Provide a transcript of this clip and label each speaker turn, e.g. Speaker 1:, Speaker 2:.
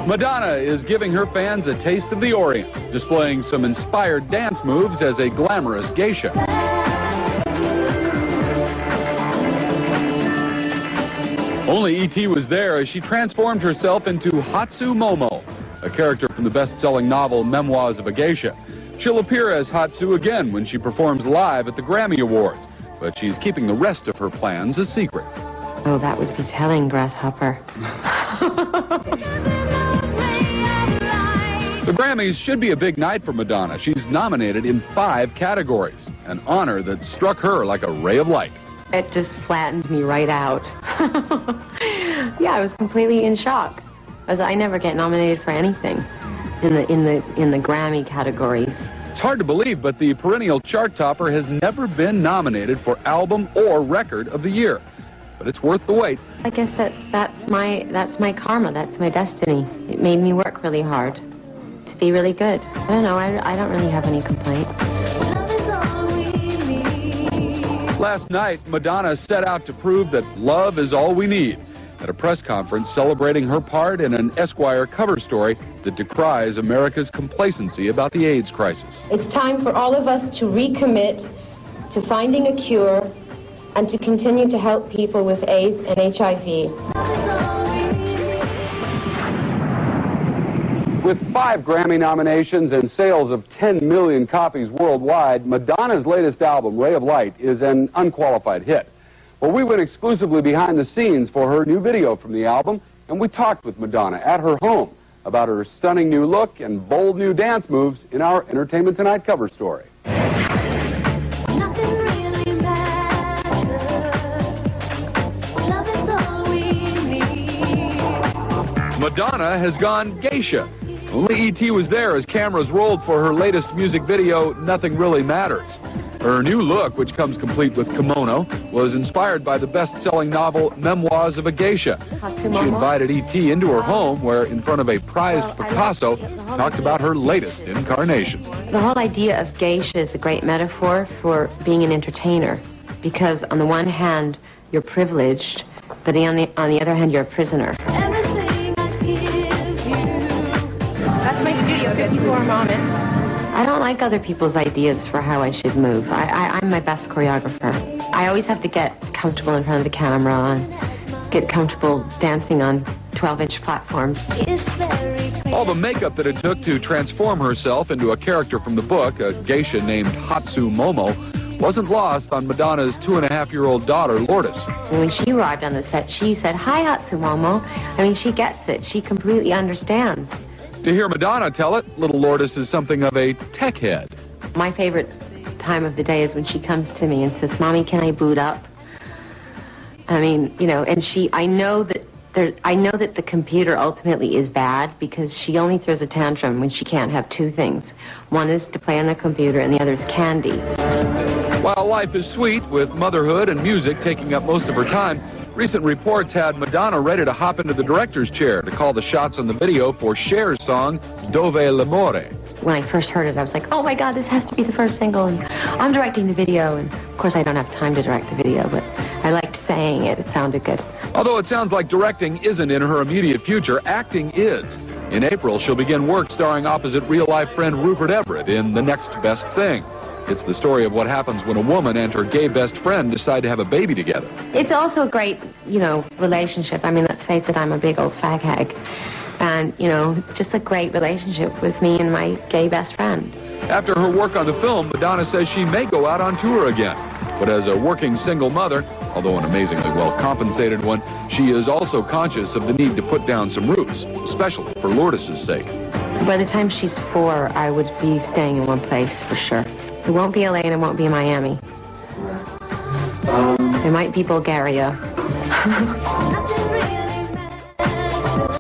Speaker 1: Madonna is giving her fans a taste of the Orient, displaying some inspired dance moves as a glamorous geisha. Only E.T. was there as she transformed herself into Hatsu Momo, a character from the best-selling novel Memoirs of a Geisha. She'll appear as Hatsu again when she performs live at the Grammy Awards, but she's keeping the rest of her plans a secret.
Speaker 2: Oh, that would be telling, Grasshopper.
Speaker 1: The Grammys should be a big night for Madonna. She's nominated in 5 categories, an honor that struck her like a ray of light.
Speaker 2: It just flattened me right out. Yeah, I was completely in shock, as I never get nominated for anything in the Grammy categories.
Speaker 1: It's hard to believe, but the perennial chart topper has never been nominated for Album or Record of the Year. But it's worth the wait.
Speaker 2: I guess that's my karma. That's my destiny. It made me work really hard to be really good. I don't know. I don't really have any complaints.
Speaker 1: Last night, Madonna set out to prove that love is all we need at a press conference celebrating her part in an Esquire cover story that decries America's complacency about the AIDS crisis.
Speaker 3: It's time for all of us to recommit to finding a cure and to continue to help people with AIDS and HIV.
Speaker 1: With 5 Grammy nominations and sales of 10 million copies worldwide, Madonna's latest album, Ray of Light, is an unqualified hit. Well, we went exclusively behind the scenes for her new video from the album, and we talked with Madonna at her home about her stunning new look and bold new dance moves in our Entertainment Tonight cover story. Madonna has gone geisha. Only E.T. was there as cameras rolled for her latest music video, Nothing Really Matters. Her new look, which comes complete with kimono, was inspired by the best-selling novel Memoirs of a Geisha. She invited E.T. into her home where, in front of a prized Picasso, talked about her latest incarnation.
Speaker 2: The whole idea of geisha is a great metaphor for being an entertainer, because on the one hand, you're privileged, but on the other hand, you're a prisoner. That's my studio, 54 moment. I don't like other people's ideas for how I should move. I'm my best choreographer. I always have to get comfortable in front of the camera and get comfortable dancing on 12-inch platforms.
Speaker 1: All the makeup that it took to transform herself into a character from the book, a geisha named Hatsu Momo, wasn't lost on Madonna's 2.5-year-old daughter, Lourdes.
Speaker 2: When she arrived on the set, she said, "Hi, Hatsu Momo." I mean, she gets it. She completely understands.
Speaker 1: To hear Madonna tell it, little Lourdes is something of a tech head.
Speaker 2: My favorite time of the day is when she comes to me and says, "Mommy, can I boot up?" I mean, you know, and I know that the computer ultimately is bad because she only throws a tantrum when she can't have 2 things. One is to play on the computer and the other is candy.
Speaker 1: While life is sweet, with motherhood and music taking up most of her time, recent reports had Madonna ready to hop into the director's chair to call the shots on the video for Cher's song, Dove l'amore.
Speaker 2: When I first heard it, I was like, oh my God, this has to be the first single, and I'm directing the video. And of course, I don't have time to direct the video, but I liked saying it. It sounded good.
Speaker 1: Although it sounds like directing isn't in her immediate future, acting is. In April, she'll begin work starring opposite real-life friend Rupert Everett in The Next Best Thing. It's the story of what happens when a woman and her gay best friend decide to have a baby together.
Speaker 2: It's also a great, relationship. I mean, let's face it, I'm a big old fag hag. And, it's just a great relationship with me and my gay best friend.
Speaker 1: After her work on the film, Madonna says she may go out on tour again. But as a working single mother, although an amazingly well-compensated one, she is also conscious of the need to put down some roots, especially for Lourdes' sake.
Speaker 2: By the time she's 4, I would be staying in one place for sure. It won't be LA and it won't be Miami. It might be Bulgaria.